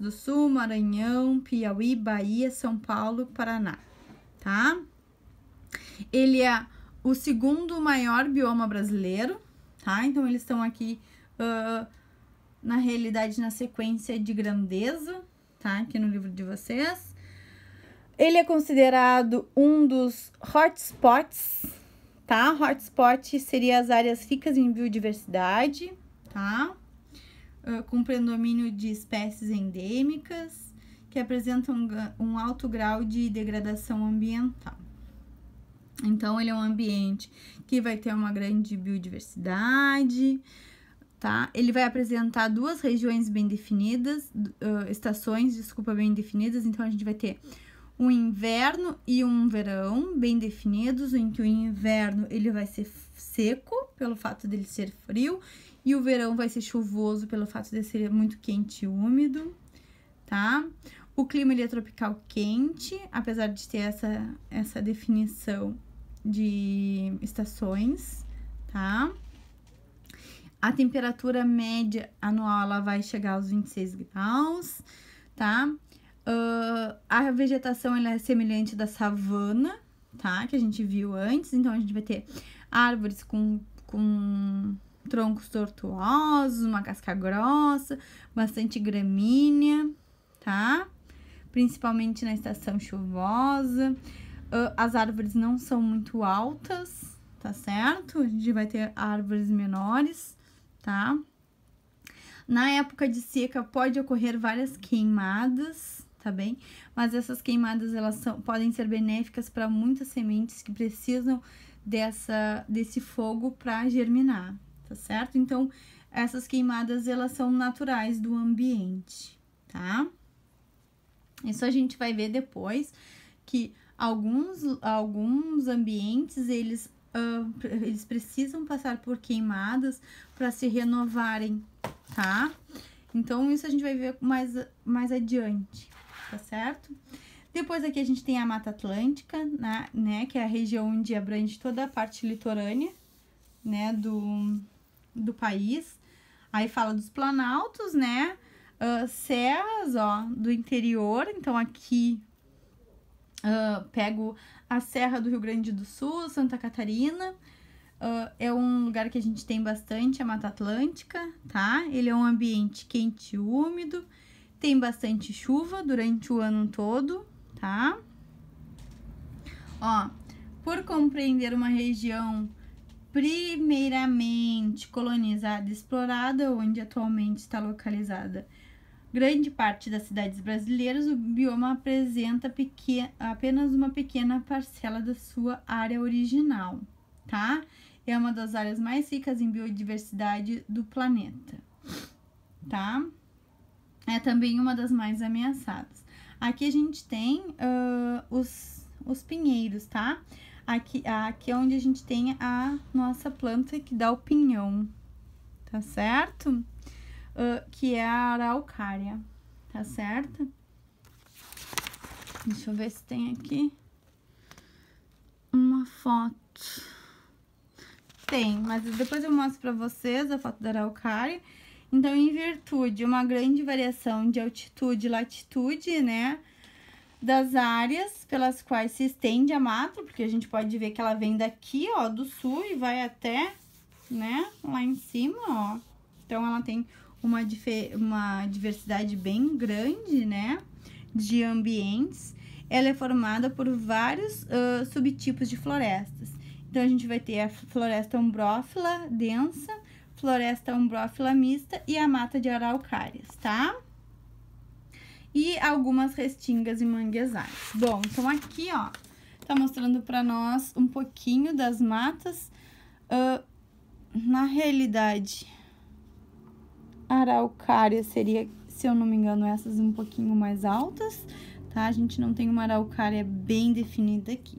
do Sul, Maranhão, Piauí, Bahia, São Paulo, Paraná, tá? Ele é o segundo maior bioma brasileiro, tá? Então, eles estão aqui, na realidade, na sequência de grandeza, tá? Aqui no livro de vocês. Ele é considerado um dos hotspots, tá? Hotspot seria as áreas ricas em biodiversidade, tá? Com predomínio de espécies endêmicas que apresentam um alto grau de degradação ambiental. Então, ele é um ambiente que vai ter uma grande biodiversidade, tá? Ele vai apresentar duas regiões bem definidas, estações, desculpa, bem definidas. Então, a gente vai ter um inverno e um verão bem definidos, em que o inverno ele vai ser seco, pelo fato dele ser frio, e o verão vai ser chuvoso, pelo fato de ser muito quente e úmido, tá? O clima ele é tropical quente, apesar de ter essa definição de estações, tá? A temperatura média anual ela vai chegar aos 26 graus, tá? A vegetação ela é semelhante da savana, tá? Que a gente viu antes. Então, a gente vai ter árvores com troncos tortuosos, uma casca grossa, bastante gramínea, tá? Principalmente na estação chuvosa. As árvores não são muito altas, tá certo? A gente vai ter árvores menores, tá? Na época de seca pode ocorrer várias queimadas, tá bem? Mas essas queimadas elas podem ser benéficas para muitas sementes que precisam desse fogo para germinar, tá certo? Então, essas queimadas elas são naturais do ambiente, tá? Isso a gente vai ver depois que alguns ambientes eles precisam passar por queimadas para se renovarem, tá? Então, isso a gente vai ver mais adiante, tá certo? Depois aqui a gente tem a Mata Atlântica, né, que é a região onde abrange toda a parte litorânea, né, do país. Aí fala dos planaltos, né, serras, ó, do interior. Então, aqui pego a Serra do Rio Grande do Sul, Santa Catarina. É um lugar que a gente tem bastante a Mata Atlântica, tá? Ele é um ambiente quente e úmido, tem bastante chuva durante o ano todo, tá? Ó, por compreender uma região primeiramente colonizada e explorada, onde atualmente está localizada grande parte das cidades brasileiras, o bioma apresenta apenas uma pequena parcela da sua área original, tá? É uma das áreas mais ricas em biodiversidade do planeta, tá? É também uma das mais ameaçadas. Aqui a gente tem os pinheiros, tá? Aqui é onde a gente tem a nossa planta que dá o pinhão, tá certo? Que é a araucária, tá certo? Deixa eu ver se tem aqui uma foto. Tem, mas depois eu mostro pra vocês a foto da araucária. Então, em virtude de uma grande variação de altitude e latitude, né, das áreas pelas quais se estende a mata, porque a gente pode ver que ela vem daqui, ó, do sul e vai até, né, lá em cima, ó. Então, ela tem uma diversidade bem grande, né, de ambientes. Ela é formada por vários subtipos de florestas. Então, a gente vai ter a floresta umbrófila densa, floresta umbrófila mista e a mata de araucárias, tá? E algumas restingas e manguezais. Bom, então aqui, ó, tá mostrando pra nós um pouquinho das matas. Na realidade, araucária seria, se eu não me engano, essas um pouquinho mais altas, tá? A gente não tem uma araucária bem definida aqui.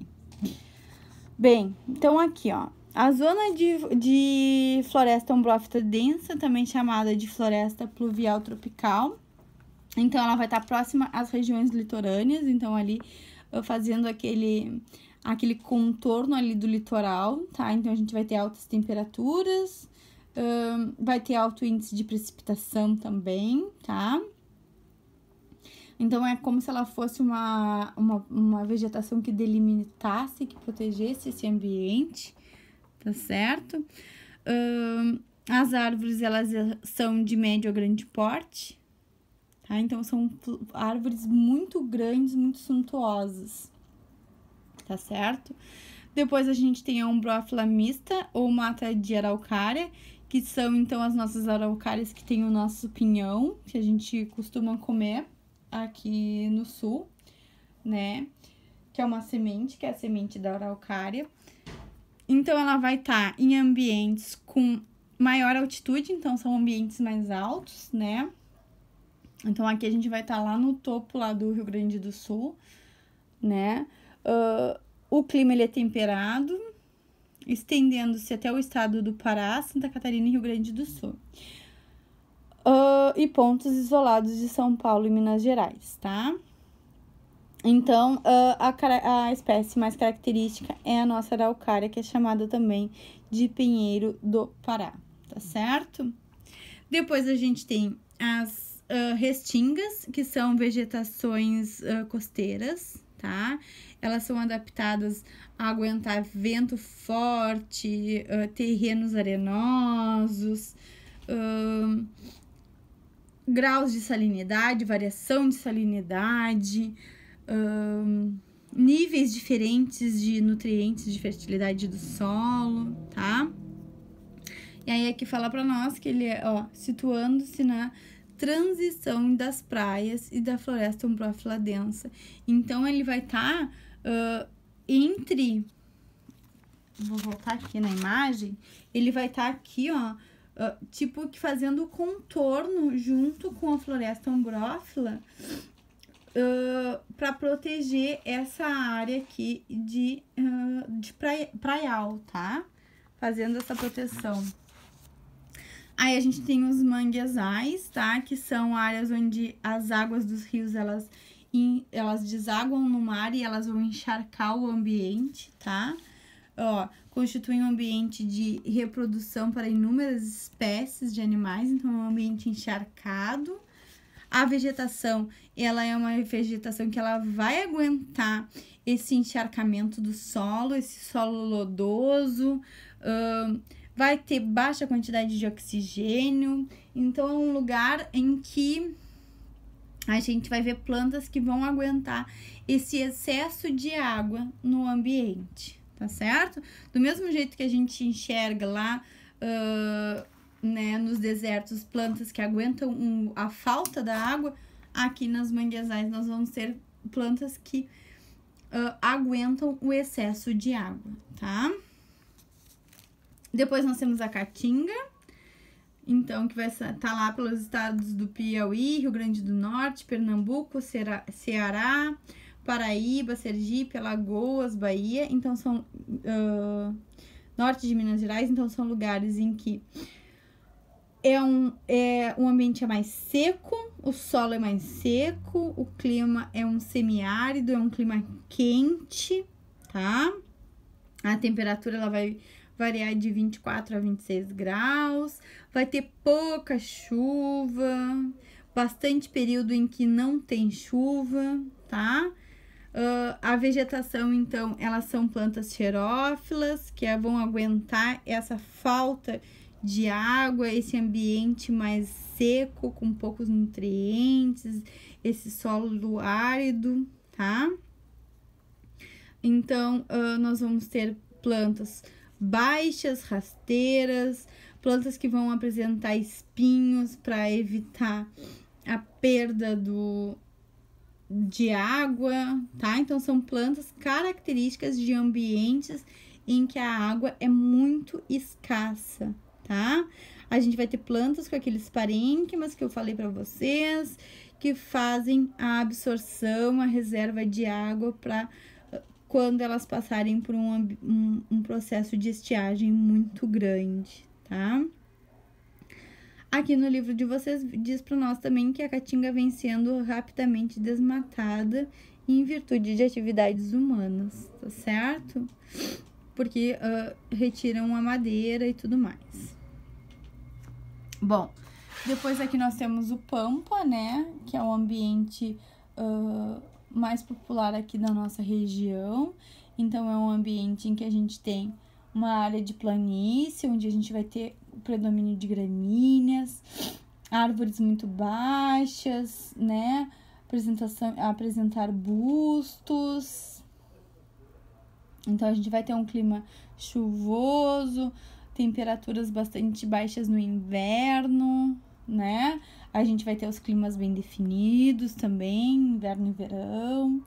Bem, então aqui, ó, a zona de floresta umbrófila densa, também chamada de floresta pluvial tropical. Então, ela vai estar próxima às regiões litorâneas, então ali fazendo aquele contorno ali do litoral, tá? Então, a gente vai ter altas temperaturas, vai ter alto índice de precipitação também, tá? Então, é como se ela fosse uma vegetação que delimitasse, que protegesse esse ambiente, tá certo? As árvores, elas são de médio a grande porte, tá? Então, são árvores muito grandes, muito suntuosas, tá certo? Depois, a gente tem a umbrófila mista ou mata de araucária, que são, então, as nossas araucárias que tem o nosso pinhão, que a gente costuma comer aqui no sul, né? Que é uma semente, que é a semente da araucária. Então, ela vai estar em ambientes com maior altitude, então são ambientes mais altos, né? Então, aqui a gente vai estar lá no topo lá do Rio Grande do Sul, né? O clima, ele é temperado, estendendo-se até o estado do Pará, Santa Catarina e Rio Grande do Sul. E pontos isolados de São Paulo e Minas Gerais, tá? Então, a espécie mais característica é a nossa araucária, que é chamada também de pinheiro do Pará, tá certo? Depois a gente tem as restingas, que são vegetações costeiras, tá? Elas são adaptadas a aguentar vento forte, terrenos arenosos, graus de salinidade, variação de salinidade, níveis diferentes de nutrientes de fertilidade do solo, tá? E aí aqui fala pra nós que ele é, situando-se na transição das praias e da floresta umbrófila densa. Então, ele vai estar entre... Vou voltar aqui na imagem. Ele vai estar aqui, tipo que fazendo o contorno junto com a floresta umbrófila para proteger essa área aqui de praial, tá? Fazendo essa proteção. Aí, a gente tem os manguezais, tá? Que são áreas onde as águas dos rios, elas desaguam no mar e elas vão encharcar o ambiente, tá? Constituem um ambiente de reprodução para inúmeras espécies de animais, então é um ambiente encharcado. A vegetação, ela é uma vegetação que ela vai aguentar esse encharcamento do solo, esse solo lodoso, vai ter baixa quantidade de oxigênio, então é um lugar em que a gente vai ver plantas que vão aguentar esse excesso de água no ambiente, tá certo? Do mesmo jeito que a gente enxerga lá, né, nos desertos, plantas que aguentam a falta da água, aqui nas manguezais nós vamos ter plantas que aguentam o excesso de água, tá? Depois nós temos a caatinga, então, que vai estar lá pelos estados do Piauí, Rio Grande do Norte, Pernambuco, Ceará, Paraíba, Sergipe, Alagoas, Bahia. Então, são norte de Minas Gerais, então são lugares em que o ambiente é mais seco, o solo é mais seco, o clima é um semiárido, é um clima quente, tá? A temperatura, ela vai variar de 24 a 26 graus, vai ter pouca chuva, bastante período em que não tem chuva, tá? A vegetação, então, elas são plantas xerófilas, que vão aguentar essa falta de água, esse ambiente mais seco, com poucos nutrientes, esse solo árido, tá? Então, nós vamos ter plantas baixas, rasteiras, plantas que vão apresentar espinhos para evitar a perda de água, tá? Então, são plantas características de ambientes em que a água é muito escassa, tá? A gente vai ter plantas com aqueles parênquimas que eu falei para vocês, que fazem a absorção, a reserva de água para quando elas passarem por um processo de estiagem muito grande, tá? Aqui no livro de vocês diz para nós também que a caatinga vem sendo rapidamente desmatada em virtude de atividades humanas, tá certo? Porque retiram a madeira e tudo mais. Bom, depois aqui nós temos o pampa, né? Que é um ambiente mais popular aqui da nossa região. Então, é um ambiente em que a gente tem uma área de planície, onde a gente vai ter o predomínio de gramíneas, árvores muito baixas, né? Apresentar arbustos. Então, a gente vai ter um clima chuvoso, temperaturas bastante baixas no inverno, né? A gente vai ter os climas bem definidos também, inverno e verão.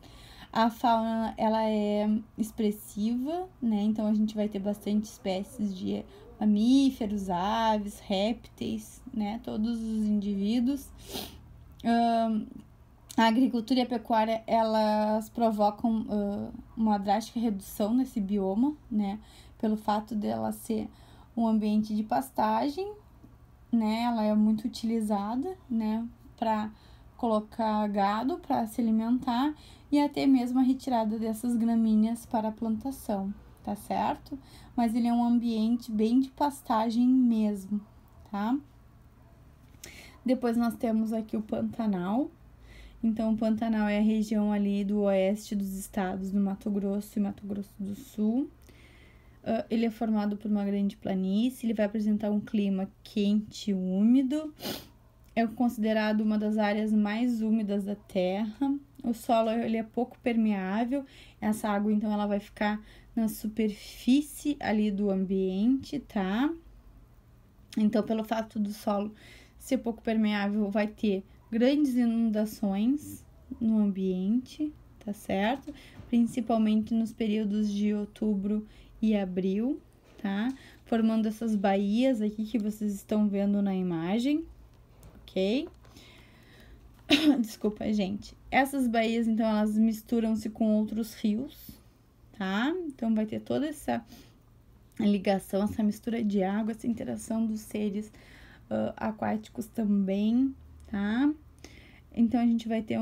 A fauna, ela é expressiva, né? Então, a gente vai ter bastante espécies de mamíferos, aves, répteis, né? Todos os indivíduos. A agricultura e a pecuária, elas provocam uma drástica redução nesse bioma, né? Pelo fato dela ser um ambiente de pastagem, né? Ela é muito utilizada, né? Para colocar gado para se alimentar e até mesmo a retirada dessas gramíneas para a plantação, tá certo? Mas ele é um ambiente bem de pastagem mesmo, tá? Depois nós temos aqui o Pantanal. Então, o Pantanal é a região ali do oeste dos estados do Mato Grosso e Mato Grosso do Sul. Ele é formado por uma grande planície, ele vai apresentar um clima quente e úmido. É considerado uma das áreas mais úmidas da Terra. O solo ele é pouco permeável. Essa água, então, ela vai ficar na superfície ali do ambiente, tá? Então, pelo fato do solo ser pouco permeável, vai ter grandes inundações no ambiente, tá certo? Principalmente nos períodos de outubro e abril, tá? Formando essas baías aqui que vocês estão vendo na imagem, ok? Desculpa, gente. Essas baías, então, elas misturam-se com outros rios, tá? Então, vai ter toda essa ligação, essa mistura de água, essa interação dos seres aquáticos também, tá? Então, a gente vai ter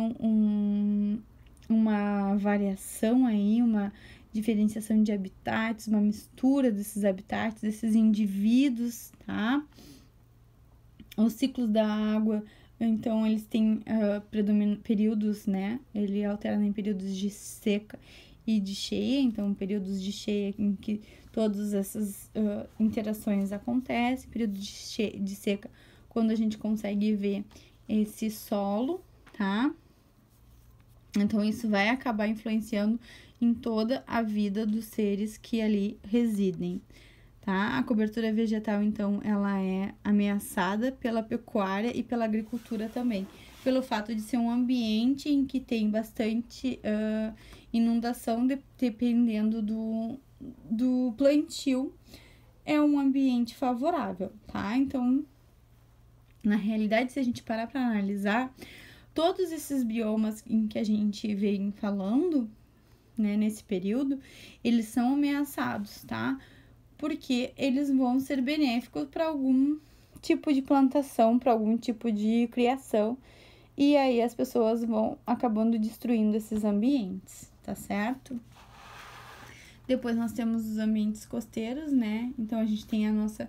uma variação aí, uma diferenciação de habitats, uma mistura desses habitats, desses indivíduos, tá? Os ciclos da água, então, eles têm períodos, né? Ele alterna em períodos de seca e de cheia, então, períodos de cheia em que todas essas interações acontecem, período de seca, quando a gente consegue ver esse solo, tá? Então, isso vai acabar influenciando em toda a vida dos seres que ali residem, tá? A cobertura vegetal, então, ela é ameaçada pela pecuária e pela agricultura também, pelo fato de ser um ambiente em que tem bastante inundação, dependendo do plantio, é um ambiente favorável, tá? Então, na realidade, se a gente parar para analisar, todos esses biomas em que a gente vem falando, né, nesse período, eles são ameaçados, tá? Porque eles vão ser benéficos para algum tipo de plantação, para algum tipo de criação, e aí as pessoas vão acabando destruindo esses ambientes, tá certo? Depois nós temos os ambientes costeiros, né? Então, a gente tem a nossa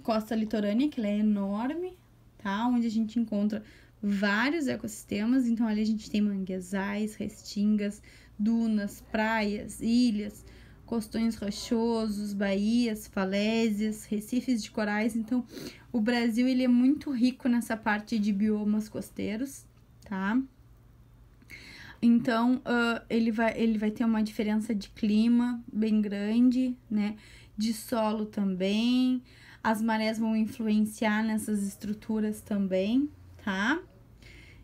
costa litorânea, que ela é enorme, tá? Onde a gente encontra vários ecossistemas. Então, ali a gente tem manguezais, restingas, dunas, praias, ilhas, costões rochosos, baías, falésias, recifes de corais. Então, o Brasil, ele é muito rico nessa parte de biomas costeiros, tá? Então, ele vai ter uma diferença de clima bem grande, né? De solo também. As marés vão influenciar nessas estruturas também, tá?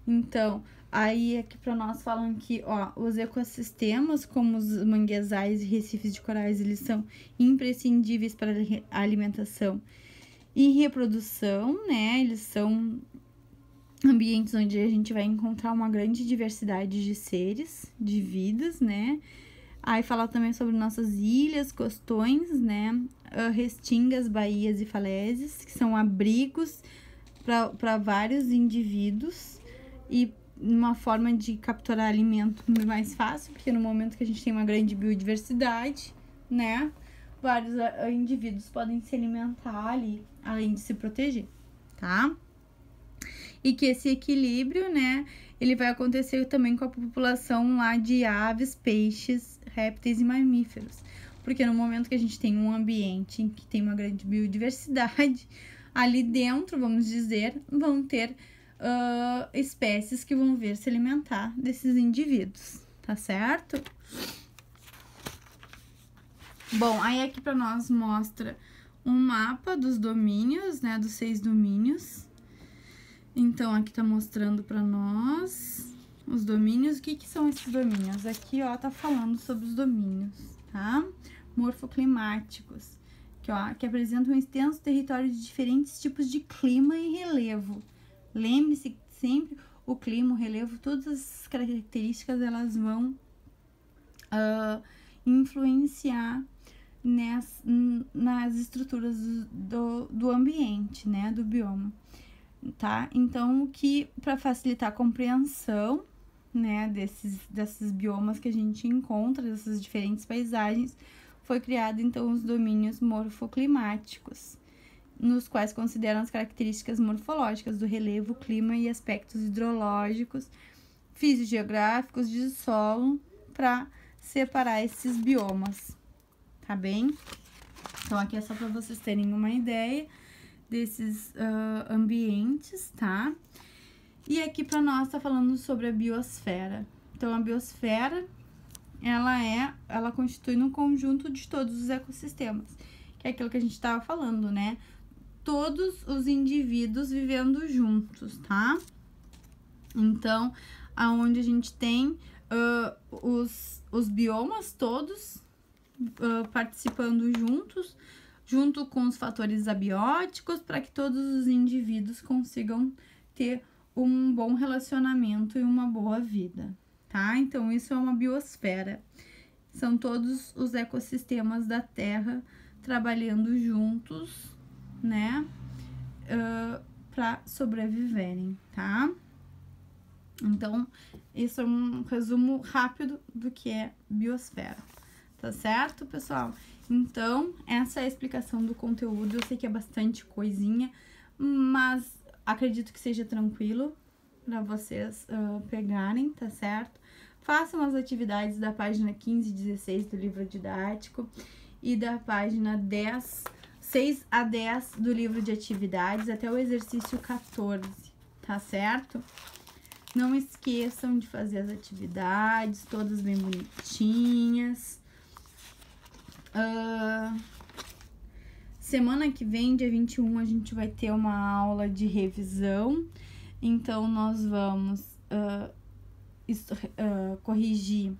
Então, aí aqui para nós falam que, os ecossistemas, como os manguezais e recifes de corais, eles são imprescindíveis para a alimentação e reprodução, né? Eles são ambientes onde a gente vai encontrar uma grande diversidade de seres, de vidas, né? Aí fala também sobre nossas ilhas, costões, né? Restingas, baías e falésias, que são abrigos para vários indivíduos e uma forma de capturar alimento mais fácil, porque no momento que a gente tem uma grande biodiversidade, né? Vários indivíduos podem se alimentar ali, além de se proteger, tá? E que esse equilíbrio, né, ele vai acontecer também com a população lá de aves, peixes, répteis e mamíferos. Porque no momento que a gente tem um ambiente em que tem uma grande biodiversidade, ali dentro, vamos dizer, vão ter espécies que vão vir se alimentar desses indivíduos, tá certo? Bom, aí aqui para nós mostra um mapa dos domínios, né, dos 6 domínios. Então, aqui tá mostrando para nós os domínios. O que que são esses domínios? Aqui, ó, tá falando sobre os domínios, tá? Morfoclimáticos, que apresentam um extenso território de diferentes tipos de clima e relevo. Lembre-se sempre, o clima, o relevo, todas as características, elas vão influenciar nas estruturas do ambiente, né, do bioma, tá? Então, que para facilitar a compreensão, né, desses biomas que a gente encontra, dessas diferentes paisagens, foi criado então os domínios morfoclimáticos, nos quais consideram as características morfológicas do relevo, clima e aspectos hidrológicos, fisiogeográficos de solo, para separar esses biomas, tá bem? Então, aqui é só para vocês terem uma ideia desses ambientes, tá? E aqui para nós tá falando sobre a biosfera. Então, a biosfera, ela constitui um conjunto de todos os ecossistemas, que é aquilo que a gente tava falando, né? Todos os indivíduos vivendo juntos, tá? Então, aonde a gente tem os biomas todos participando juntos, junto com os fatores abióticos, para que todos os indivíduos consigam ter um bom relacionamento e uma boa vida, tá? Então, isso é uma biosfera. São todos os ecossistemas da Terra trabalhando juntos, né? Para sobreviverem, tá? Então, isso é um resumo rápido do que é biosfera, tá certo, pessoal? Então, essa é a explicação do conteúdo. Eu sei que é bastante coisinha, mas acredito que seja tranquilo para vocês pegarem, tá certo? Façam as atividades da página 15 e 16 do livro didático e da página 6 a 10 do livro de atividades até o exercício 14, tá certo? Não esqueçam de fazer as atividades, todas bem bonitinhas. Semana que vem, dia 21, a gente vai ter uma aula de revisão. Então, nós vamos corrigir,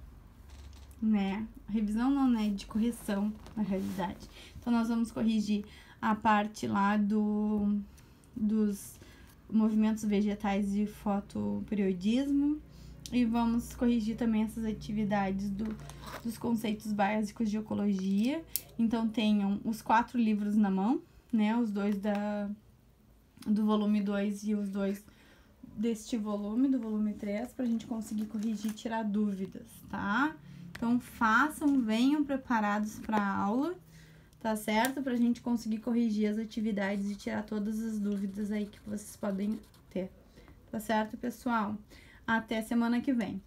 né? Revisão não, né? De correção, na realidade. Então, nós vamos corrigir a parte lá dos movimentos vegetais de fotoperiodismo e vamos corrigir também essas atividades dos conceitos básicos de ecologia. Então, tenham os 4 livros na mão, né? Os 2 do volume 2 e os 2 deste volume, do volume 3, pra gente conseguir corrigir e tirar dúvidas, tá? Então, façam, venham preparados pra aula, tá certo? Pra gente conseguir corrigir as atividades e tirar todas as dúvidas aí que vocês podem ter, tá certo, pessoal? Até semana que vem.